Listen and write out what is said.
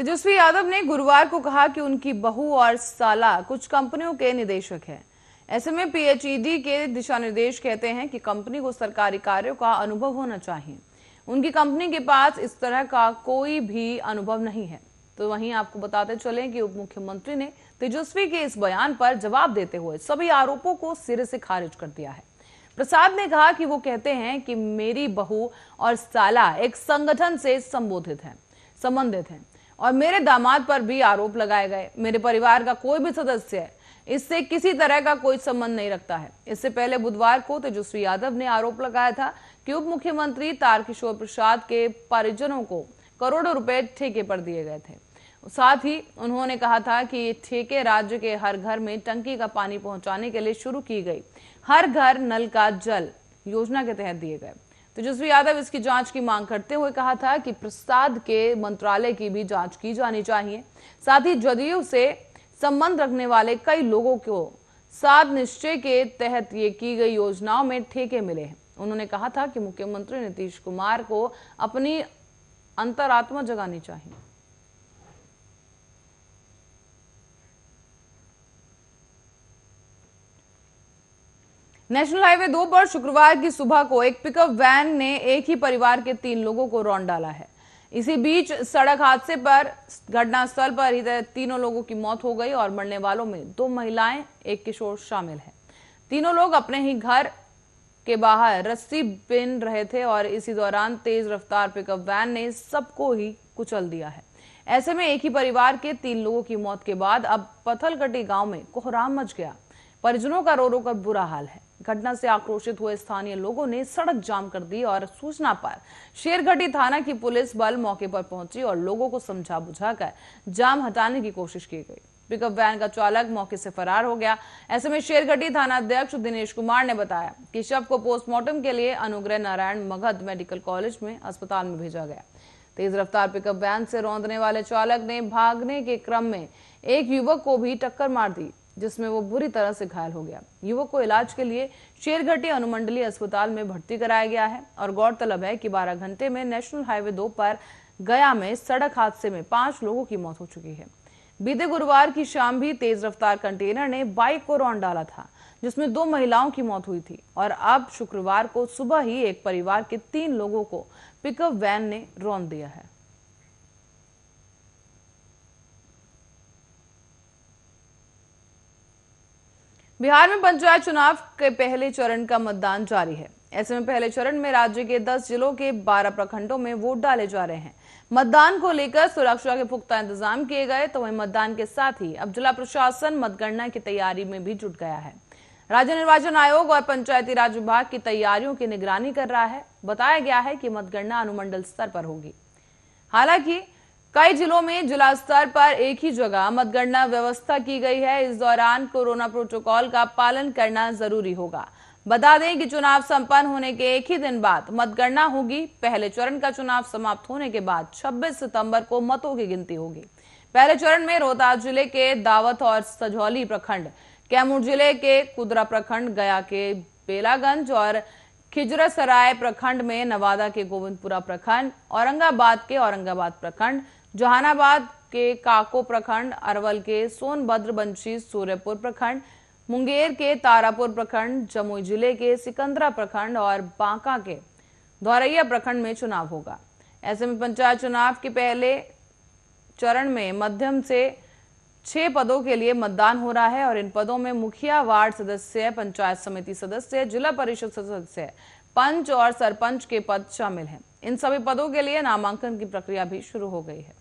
तेजस्वी यादव ने गुरुवार को कहा कि उनकी बहू और साला कुछ कंपनियों के निदेशक हैं। ऐसे में पीएचईडी के दिशा निर्देश कहते हैं कि कंपनी को सरकारी कार्यों का अनुभव होना चाहिए। उनकी कंपनी के पास इस तरह का कोई भी अनुभव नहीं है। तो वहीं आपको बताते चलें कि उप मुख्यमंत्री ने तेजस्वी के इस बयान पर जवाब देते हुए सभी आरोपों को सिरे से खारिज कर दिया है। प्रसाद ने कहा कि वो कहते हैं कि मेरी बहू और साला एक संगठन से संबंधित हैं और मेरे दामाद पर भी आरोप लगाए गए। मेरे परिवार का कोई भी सदस्य इससे किसी तरह का कोई संबंध नहीं रखता है। इससे पहले बुधवार को तेजस्वी यादव ने आरोप लगाया था कि उप मुख्यमंत्री तारकिशोर प्रसाद के परिजनों को करोड़ों रुपए ठेके पर दिए गए थे। साथ ही उन्होंने कहा था कि ये ठेके राज्य के हर घर में टंकी का पानी पहुंचाने के लिए शुरू की गई हर घर नल का जल योजना के तहत दिए गए। तेजस्वी यादव इसकी जांच की मांग करते हुए कहा था कि प्रसाद के मंत्रालय की भी जांच की जानी चाहिए। साथ ही जदयू से संबंध रखने वाले कई लोगों को साध निश्चय के तहत ये की गई योजनाओं में ठेके मिले हैं। उन्होंने कहा था कि मुख्यमंत्री नीतीश कुमार को अपनी अंतरात्मा जगानी चाहिए। नेशनल हाईवे 2 पर शुक्रवार की सुबह को एक पिकअप वैन ने एक ही परिवार के 3 लोगों को रौंद डाला है। इसी बीच सड़क हादसे पर घटनास्थल पर ही 3 लोगों की मौत हो गई और मरने वालों में 2 महिलाएं, एक किशोर शामिल है। तीनों लोग अपने ही घर के बाहर रस्सी बिन रहे थे और इसी दौरान तेज रफ्तार पिकअप वैन ने सबको ही कुचल दिया है। ऐसे में एक ही परिवार के 3 लोगों की मौत के बाद अब पथलकटी गांव में कोहराम मच गया। परिजनों का रो रो कर बुरा हाल है। घटना से आक्रोशित हुए स्थानीय लोगों ने सड़क जाम कर दी और सूचना पर शेरघटी थाना की पुलिस बल मौके पर पहुंची और लोगों को समझा बुझाकर जाम हटाने की कोशिश की गई। पिकअप वैन का चालक मौके से फरार हो गया। ऐसे में शेरघटी थाना अध्यक्ष दिनेश कुमार ने बताया कि शव को पोस्टमार्टम के लिए अनुग्रह नारायण मगध मेडिकल कॉलेज में अस्पताल में भेजा गया। तेज रफ्तार पिकअप वैन से रौंदने वाले चालक ने भागने के क्रम में एक युवक को भी टक्कर मार दी, जिसमें वो बुरी तरह से घायल हो गया। युवक को इलाज के लिए शेरघटी अनुमंडलीय अस्पताल में भर्ती कराया गया है और गौरतलब है कि 12 घंटे में नेशनल हाईवे 2 पर गया में सड़क हादसे में 5 लोगों की मौत हो चुकी है। बीते गुरुवार की शाम भी तेज रफ्तार कंटेनर ने बाइक को रौंद डाला था, जिसमें 2 महिलाओं की मौत हुई थी और अब शुक्रवार को सुबह ही एक परिवार के 3 लोगों को पिकअप वैन ने रौंद दिया है। बिहार में पंचायत चुनाव के पहले चरण का मतदान जारी है। ऐसे में पहले चरण में राज्य के 10 जिलों के 12 प्रखंडों में वोट डाले जा रहे हैं। मतदान को लेकर सुरक्षा के पुख्ता इंतजाम किए गए। तो वहीं मतदान के साथ ही अब जिला प्रशासन मतगणना की तैयारी में भी जुट गया है। राज्य निर्वाचन आयोग और पंचायती राज विभाग की तैयारियों की निगरानी कर रहा है। बताया गया है कि मतगणना अनुमंडल स्तर पर होगी। हालांकि कई जिलों में जिला स्तर पर एक ही जगह मतगणना व्यवस्था की गई है। इस दौरान कोरोना प्रोटोकॉल का पालन करना जरूरी होगा। बता दें कि चुनाव संपन्न होने के एक ही दिन बाद मतगणना होगी। पहले चरण का चुनाव समाप्त होने के बाद 26 सितंबर को मतों की गिनती होगी। पहले चरण में रोहतास जिले के दावत और सजौली प्रखंड, कैमूर जिले के कुदरा प्रखंड, गया के बेलागंज और खिजरासराय प्रखंड में नवादा के गोविंदपुरा प्रखंड, औरंगाबाद के औरंगाबाद प्रखंड, जहानाबाद के काको प्रखंड, अरवल के सोनभद्र बंशी सूर्यपुर प्रखंड, मुंगेर के तारापुर प्रखंड, जमुई जिले के सिकंदरा प्रखंड और बांका के धौरैया प्रखंड में चुनाव होगा। ऐसे में पंचायत चुनाव के पहले चरण में मध्यम से 6 पदों के लिए मतदान हो रहा है और इन पदों में मुखिया, वार्ड सदस्य, पंचायत समिति सदस्य, जिला परिषद सदस्य, पंच और सरपंच के पद शामिल हैं। इन सभी पदों के लिए नामांकन की प्रक्रिया भी शुरू हो गई है।